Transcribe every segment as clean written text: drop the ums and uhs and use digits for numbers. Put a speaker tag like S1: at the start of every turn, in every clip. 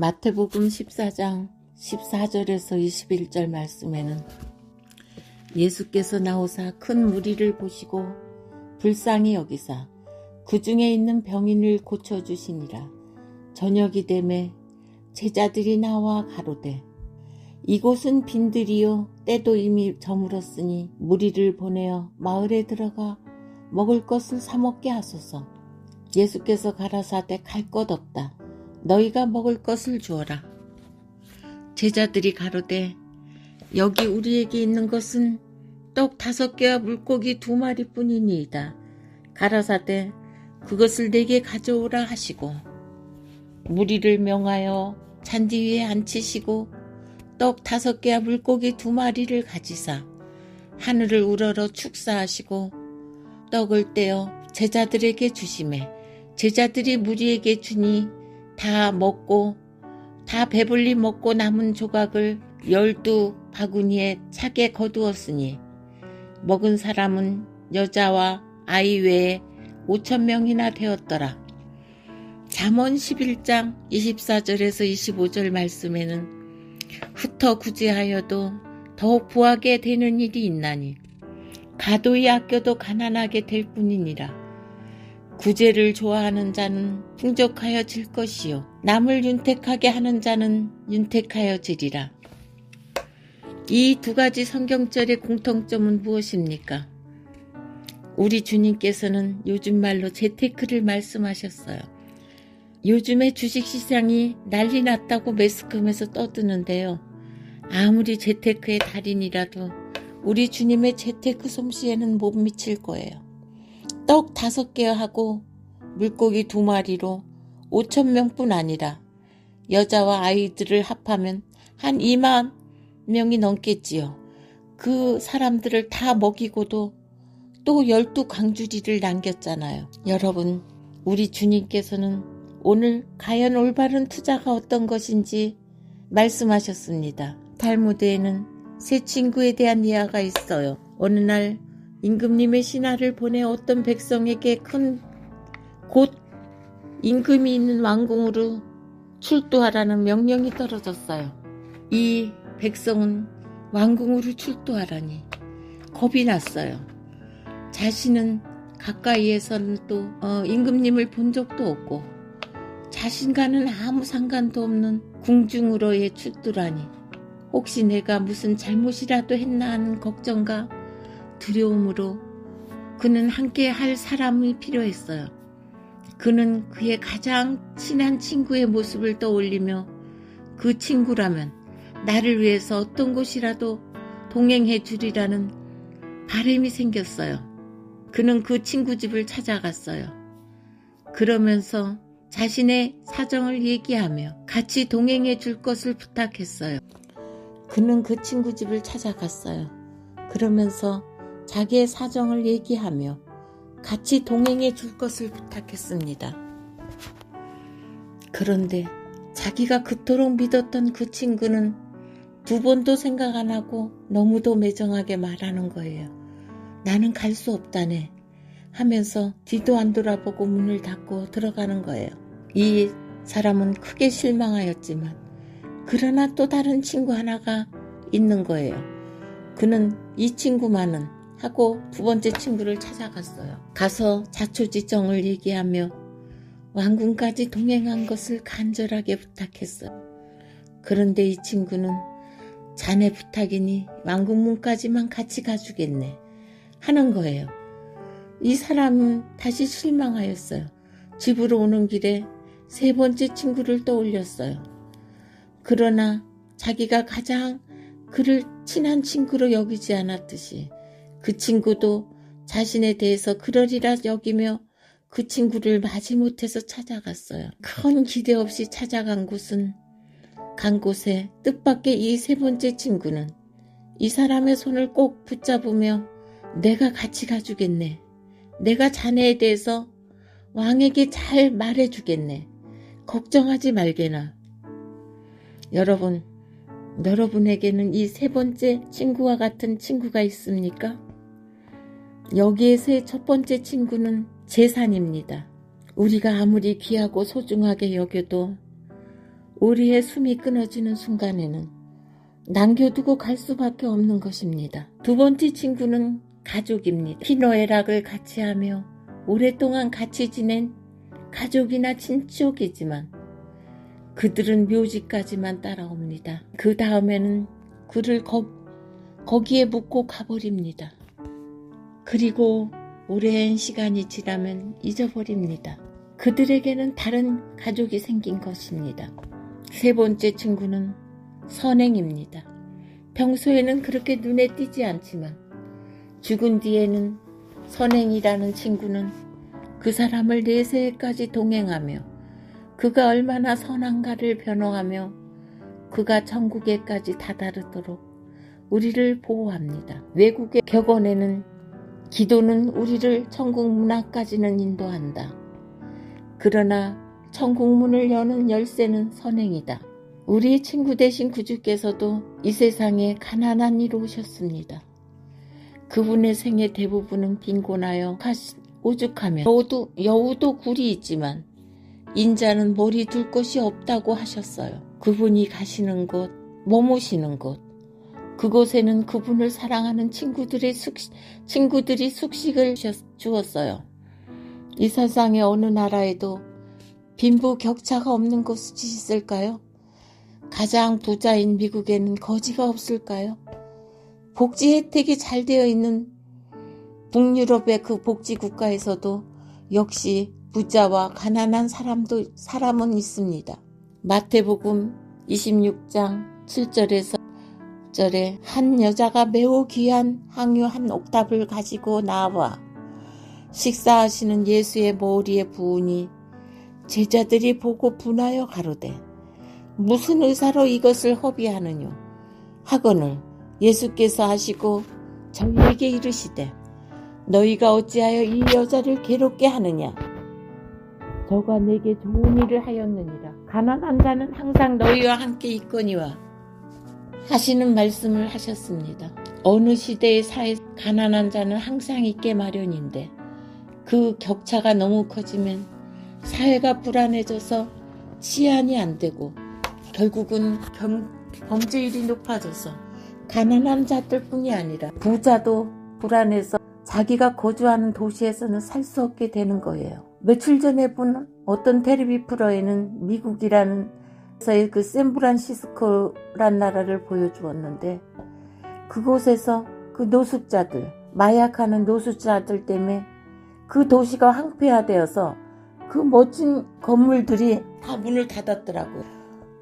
S1: 마태복음 14장 14절에서 21절 말씀에는 예수께서 나오사 큰 무리를 보시고 불쌍히 여기사 그 중에 있는 병인을 고쳐주시니라. 저녁이 되매 제자들이 나와 가로되 이곳은 빈들이요 때도 이미 저물었으니 무리를 보내어 마을에 들어가 먹을 것을 사 먹게 하소서. 예수께서 가라사대 갈 것 없다. 너희가 먹을 것을 주어라. 제자들이 가로되 여기 우리에게 있는 것은 떡 5개와 물고기 2마리 뿐이니이다. 가라사대 그것을 내게 가져오라 하시고 무리를 명하여 잔디 위에 앉히시고 떡 5개와 물고기 2마리를 가지사 하늘을 우러러 축사하시고 떡을 떼어 제자들에게 주시매 제자들이 무리에게 주니 다 먹고 다 배불리 먹고 남은 조각을 12바구니에 차게 거두었으니 먹은 사람은 여자와 아이 외에 5,000명이나 되었더라. 잠언 11장 24절에서 25절 말씀에는 흩어 구제하여도 더욱 부하게 되는 일이 있나니 가도히 아껴도 가난하게 될 뿐이니라. 구제를 좋아하는 자는 풍족하여 질 것이요 남을 윤택하게 하는 자는 윤택하여 지리라. 이 2가지 성경절의 공통점은 무엇입니까? 우리 주님께서는 요즘 말로 재테크를 말씀하셨어요. 요즘에 주식시장이 난리 났다고 매스컴에서 떠드는데요. 아무리 재테크의 달인이라도 우리 주님의 재테크 솜씨에는 못 미칠 거예요. 떡 5개 하고 물고기 2마리로 5,000명뿐 아니라 여자와 아이들을 합하면 한 2만 명이 넘겠지요. 그 사람들을 다 먹이고도 또 12광주리를 남겼잖아요. 여러분, 우리 주님께서는 오늘 과연 올바른 투자가 어떤 것인지 말씀하셨습니다. 탈무드에는 세 친구에 대한 이야기가 있어요. 어느 날 임금님의 신하를 보내 어떤 백성에게 곧 임금이 있는 왕궁으로 출두하라는 명령이 떨어졌어요. 이 백성은 왕궁으로 출두하라니 겁이 났어요. 자신은 가까이에서는 또 임금님을 본 적도 없고 자신과는 아무 상관도 없는 궁중으로의 출두라니 혹시 내가 무슨 잘못이라도 했나 하는 걱정과 두려움으로 그는 함께 할 사람이 필요했어요. 그는 그의 가장 친한 친구의 모습을 떠올리며 그 친구라면 나를 위해서 어떤 곳이라도 동행해 주리라는 바람이 생겼어요. 그는 그 친구 집을 찾아갔어요. 그러면서 자신의 사정을 얘기하며 같이 동행해 줄 것을 부탁했어요. 그는 그 친구 집을 찾아갔어요. 그러면서 자기의 사정을 얘기하며 같이 동행해 줄 것을 부탁했습니다. 그런데 자기가 그토록 믿었던 그 친구는 2번도 생각 안 하고 너무도 매정하게 말하는 거예요. 나는 갈 수 없다네 하면서 뒤도 안 돌아보고 문을 닫고 들어가는 거예요. 이 사람은 크게 실망하였지만 그러나 또 다른 친구 하나가 있는 거예요. 그는 이 친구만은 하고 2번째 친구를 찾아갔어요. 가서 자초지정을 얘기하며 왕궁까지 동행한 것을 간절하게 부탁했어요. 그런데 이 친구는 자네 부탁이니 왕궁 문까지만 같이 가주겠네 하는 거예요. 이 사람은 다시 실망하였어요. 집으로 오는 길에 3번째 친구를 떠올렸어요. 그러나 자기가 가장 그를 친한 친구로 여기지 않았듯이 그 친구도 자신에 대해서 그러리라 여기며 그 친구를 마지못해서 찾아갔어요. 큰 기대 없이 찾아간 곳에 뜻밖의 이 3번째 친구는 이 사람의 손을 꼭 붙잡으며 내가 같이 가주겠네. 내가 자네에 대해서 왕에게 잘 말해주겠네. 걱정하지 말게나. 여러분, 여러분에게는 이 3번째 친구와 같은 친구가 있습니까? 여기에서의 1번째 친구는 재산입니다. 우리가 아무리 귀하고 소중하게 여겨도 우리의 숨이 끊어지는 순간에는 남겨두고 갈 수밖에 없는 것입니다. 두 번째 친구는 가족입니다. 희노애락을 같이 하며 오랫동안 같이 지낸 가족이나 친족이지만 그들은 묘지까지만 따라옵니다. 그 다음에는 그를 거기에 묻고 가버립니다. 그리고 오랜 시간이 지나면 잊어버립니다. 그들에게는 다른 가족이 생긴 것입니다. 세 번째 친구는 선행입니다. 평소에는 그렇게 눈에 띄지 않지만 죽은 뒤에는 선행이라는 친구는 그 사람을 내세까지 동행하며 그가 얼마나 선한가를 변호하며 그가 천국에까지 다다르도록 우리를 보호합니다. 외국의 격언에는 기도는 우리를 천국 문 앞까지는 인도한다. 그러나 천국 문을 여는 열쇠는 선행이다. 우리의 친구 되신 구주께서도 이 세상에 가난한 이로 오셨습니다. 그분의 생애 대부분은 빈곤하여 오죽하면 여우도 굴이 있지만 인자는 머리 둘 곳이 없다고 하셨어요. 그분이 가시는 곳, 머무시는 곳, 그곳에는 그분을 사랑하는 친구들이 숙식을 주었어요. 이 세상의 어느 나라에도 빈부격차가 없는 곳이 있을까요? 가장 부자인 미국에는 거지가 없을까요? 복지 혜택이 잘 되어 있는 북유럽의 그 복지 국가에서도 역시 부자와 가난한 사람은 있습니다. 마태복음 26장 7절에서 한 여자가 매우 귀한 항유 한 옥탑을 가지고 나와 식사하시는 예수의 머리에 부으니 제자들이 보고 분하여 가로되 무슨 의사로 이것을 허비하느뇨 하거늘 예수께서 하시고 저희에게 이르시되 너희가 어찌하여 이 여자를 괴롭게 하느냐 저가 내게 좋은 일을 하였느니라. 가난한 자는 항상 너희와 함께 있거니와 하시는 말씀을 하셨습니다. 어느 시대의 사회 가난한 자는 항상 있게 마련인데 그 격차가 너무 커지면 사회가 불안해져서 치안이 안 되고 결국은 범죄율이 높아져서 가난한 자들뿐이 아니라 부자도 불안해서 자기가 거주하는 도시에서는 살 수 없게 되는 거예요. 며칠 전에 본 어떤 텔레비 프로에는 미국이라는 그 샌프란시스코란 나라를 보여주었는데 그곳에서 그 노숙자들, 마약하는 노숙자들 때문에 그 도시가 황폐화되어서 그 멋진 건물들이 다 문을 닫았더라고요.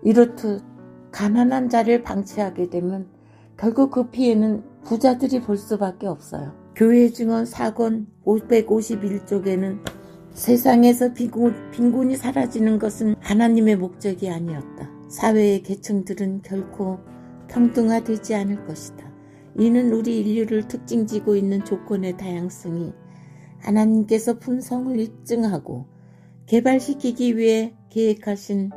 S1: 이렇듯 가난한 자를 방치하게 되면 결국 그 피해는 부자들이 볼 수밖에 없어요. 교회 증언 4권 551쪽에는 세상에서 빈곤이 사라지는 것은 하나님의 목적이 아니었다. 사회의 계층들은 결코 평등화되지 않을 것이다. 이는 우리 인류를 특징지고 있는 조건의 다양성이 하나님께서 품성을 입증하고 개발시키기 위해 계획하신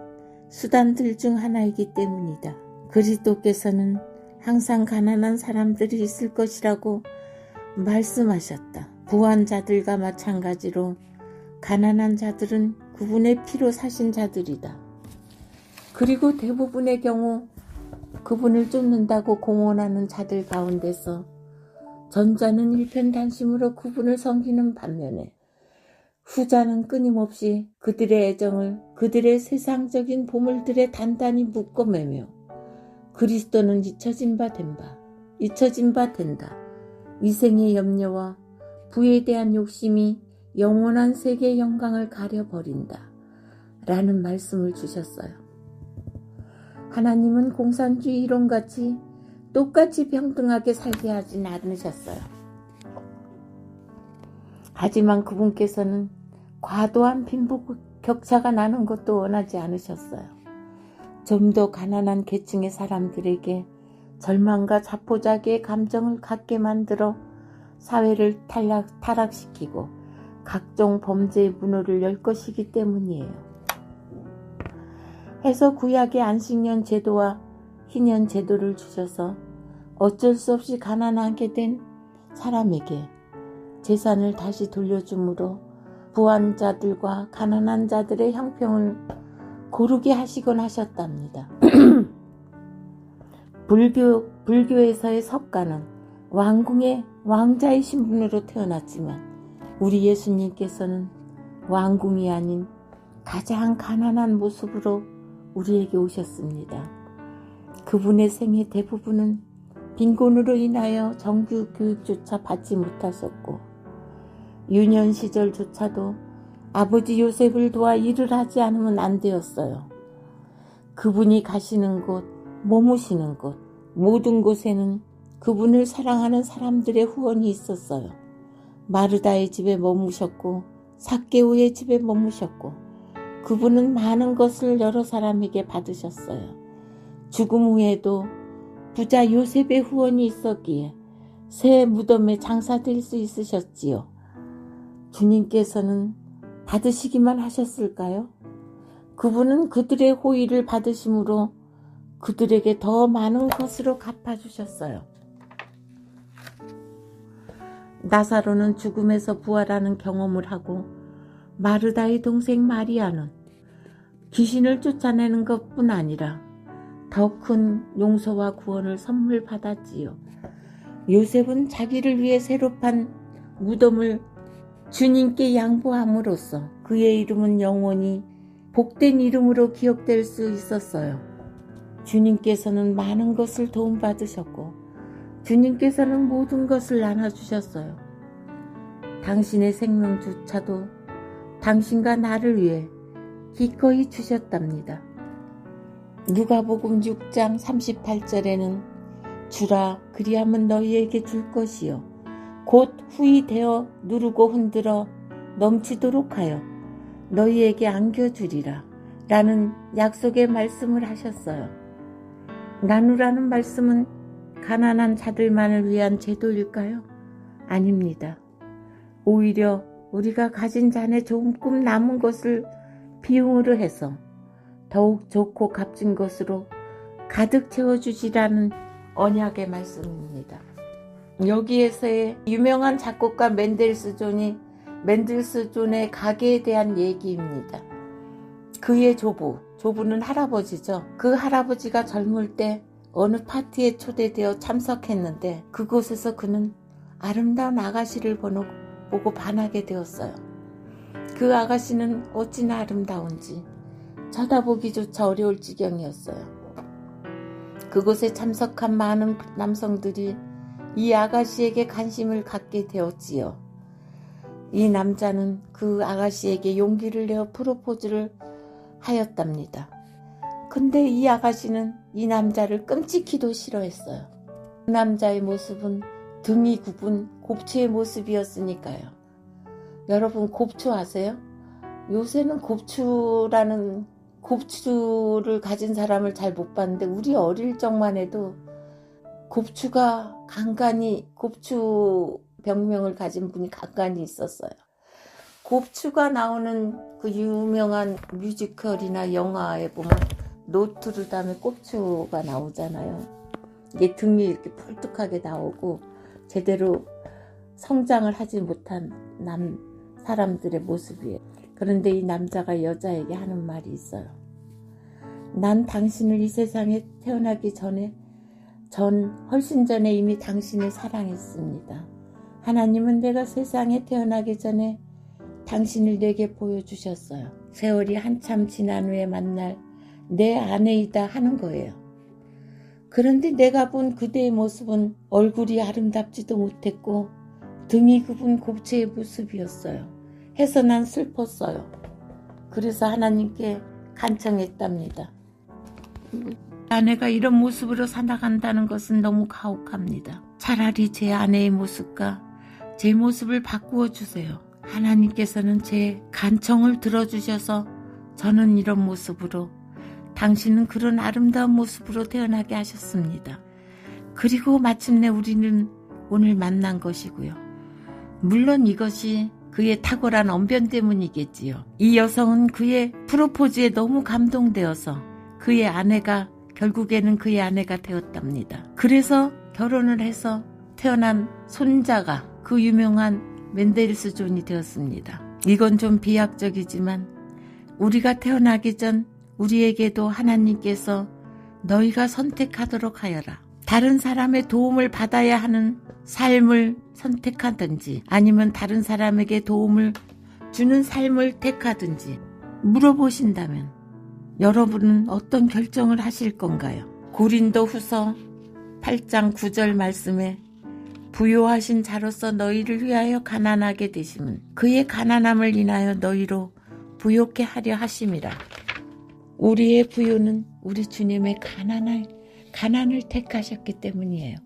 S1: 수단들 중 하나이기 때문이다. 그리스도께서는 항상 가난한 사람들이 있을 것이라고 말씀하셨다. 부한 자들과 마찬가지로 가난한 자들은 그분의 피로 사신 자들이다. 그리고 대부분의 경우 그분을 쫓는다고 공언하는 자들 가운데서 전자는 일편단심으로 그분을 섬기는 반면에 후자는 끊임없이 그들의 애정을 그들의 세상적인 보물들에 단단히 묶어매며 그리스도는 잊혀진 바 된다. 이생의 염려와 부에 대한 욕심이 영원한 세계의 영광을 가려버린다. 라는 말씀을 주셨어요. 하나님은 공산주의 이론같이 똑같이 평등하게 살게 하진 않으셨어요. 하지만 그분께서는 과도한 빈부격차가 나는 것도 원하지 않으셨어요. 좀 더 가난한 계층의 사람들에게 절망과 자포자기의 감정을 갖게 만들어 사회를 타락시키고 각종 범죄의 문호를 열 것이기 때문이에요. 해서 구약의 안식년 제도와 희년 제도를 주셔서 어쩔 수 없이 가난하게 된 사람에게 재산을 다시 돌려줌으로 부한 자들과 가난한 자들의 형평을 고르게 하시곤 하셨답니다. 불교에서의 석가는 왕궁의 왕자의 신분으로 태어났지만 우리 예수님께서는 왕궁이 아닌 가장 가난한 모습으로 우리에게 오셨습니다. 그분의 생애 대부분은 빈곤으로 인하여 정규 교육조차 받지 못하셨고 유년 시절조차도 아버지 요셉을 도와 일을 하지 않으면 안 되었어요. 그분이 가시는 곳, 머무시는 곳, 모든 곳에는 그분을 사랑하는 사람들의 후원이 있었어요. 마르다의 집에 머무셨고 삭개오의 집에 머무셨고 그분은 많은 것을 여러 사람에게 받으셨어요. 죽음 후에도 부자 요셉의 후원이 있었기에 새 무덤에 장사될 수 있으셨지요. 주님께서는 받으시기만 하셨을까요? 그분은 그들의 호의를 받으심으로 그들에게 더 많은 것으로 갚아주셨어요. 나사로는 죽음에서 부활하는 경험을 하고 마르다의 동생 마리아는 귀신을 쫓아내는 것뿐 아니라 더 큰 용서와 구원을 선물 받았지요. 요셉은 자기를 위해 새로 판 무덤을 주님께 양보함으로써 그의 이름은 영원히 복된 이름으로 기억될 수 있었어요. 주님께서는 많은 것을 도움받으셨고 주님께서는 모든 것을 나눠주셨어요. 당신의 생명조차도 당신과 나를 위해 기꺼이 주셨답니다. 누가복음 6장 38절에는 주라 그리하면 너희에게 줄 것이요 곧 후히 되어 누르고 흔들어 넘치도록 하여 너희에게 안겨주리라 라는 약속의 말씀을 하셨어요. 나누라는 말씀은 가난한 자들만을 위한 제도일까요? 아닙니다. 오히려 우리가 가진 잔에 조금 남은 것을 비용으로 해서 더욱 좋고 값진 것으로 가득 채워주시라는 언약의 말씀입니다. 여기에서의 유명한 작곡가 맨델스존의 가게에 대한 얘기입니다. 그의 조부는 할아버지죠. 그 할아버지가 젊을 때 어느 파티에 초대되어 참석했는데 그곳에서 그는 아름다운 아가씨를 보고 반하게 되었어요. 그 아가씨는 어찌나 아름다운지 쳐다보기조차 어려울 지경이었어요. 그곳에 참석한 많은 남성들이 이 아가씨에게 관심을 갖게 되었지요. 이 남자는 그 아가씨에게 용기를 내어 프로포즈를 하였답니다. 근데 이 아가씨는 이 남자를 끔찍히도 싫어했어요. 그 남자의 모습은 등이 굽은 곱추의 모습이었으니까요. 여러분 곱추 아세요? 요새는 곱추를 가진 사람을 잘 못 봤는데 우리 어릴 적만 해도 곱추 병명을 가진 분이 간간히 있었어요. 곱추가 나오는 그 유명한 뮤지컬이나 영화에 보면 노트르담의 곱추가 나오잖아요. 이게 등이 이렇게 펄뚝하게 나오고 제대로 성장을 하지 못한 사람들의 모습이에요. 그런데 이 남자가 여자에게 하는 말이 있어요. 난 당신을 이 세상에 태어나기 훨씬 전에 이미 당신을 사랑했습니다. 하나님은 내가 세상에 태어나기 전에 당신을 내게 보여주셨어요. 세월이 한참 지난 후에 만날 내 아내이다 하는 거예요. 그런데 내가 본 그대의 모습은 얼굴이 아름답지도 못했고 등이 굽은 곱추의 모습이었어요. 해서 난 슬펐어요. 그래서 하나님께 간청했답니다. 아내가 이런 모습으로 살아간다는 것은 너무 가혹합니다. 차라리 제 아내의 모습과 제 모습을 바꾸어 주세요. 하나님께서는 제 간청을 들어주셔서 저는 이런 모습으로 당신은 그런 아름다운 모습으로 태어나게 하셨습니다. 그리고 마침내 우리는 오늘 만난 것이고요. 물론 이것이 그의 탁월한 언변 때문이겠지요. 이 여성은 그의 프로포즈에 너무 감동되어서 결국에는 그의 아내가 되었답니다. 그래서 결혼을 해서 태어난 손자가 그 유명한 맨델스존이 되었습니다. 이건 좀 비약적이지만 우리가 태어나기 전 우리에게도 하나님께서 너희가 선택하도록 하여라. 다른 사람의 도움을 받아야 하는 삶을 선택하든지 아니면 다른 사람에게 도움을 주는 삶을 택하든지 물어보신다면 여러분은 어떤 결정을 하실 건가요? 고린도 후서 8장 9절 말씀에 부요하신 자로서 너희를 위하여 가난하게 되심은 그의 가난함을 인하여 너희로 부요케 하려 하심이라. 우리의 부요는 우리 주님의 가난을 택하셨기 때문이에요.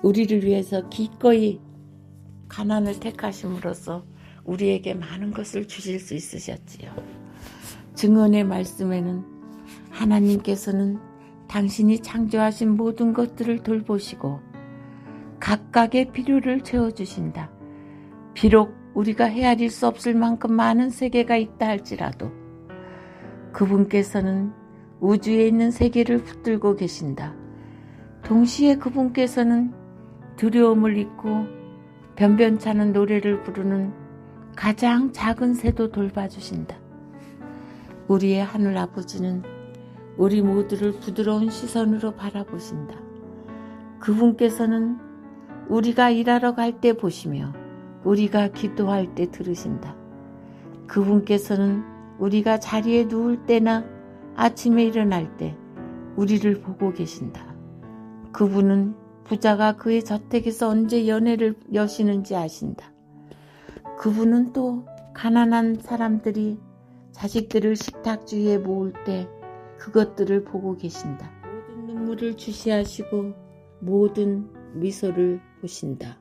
S1: 우리를 위해서 기꺼이 가난을 택하심으로써 우리에게 많은 것을 주실 수 있으셨지요. 증언의 말씀에는 하나님께서는 당신이 창조하신 모든 것들을 돌보시고 각각의 필요를 채워주신다. 비록 우리가 헤아릴 수 없을 만큼 많은 세계가 있다 할지라도 그분께서는 우주에 있는 세계를 붙들고 계신다. 동시에 그분께서는 두려움을 잊고 변변찮은 노래를 부르는 가장 작은 새도 돌봐주신다. 우리의 하늘 아버지는 우리 모두를 부드러운 시선으로 바라보신다. 그분께서는 우리가 일하러 갈 때 보시며 우리가 기도할 때 들으신다. 그분께서는 우리가 자리에 누울 때나 아침에 일어날 때 우리를 보고 계신다. 그분은 부자가 그의 저택에서 언제 연회를 여시는지 아신다. 그분은 또 가난한 사람들이 자식들을 식탁 주위에 모을 때 그것들을 보고 계신다. 모든 눈물을 주시하시고 모든 미소를 보신다.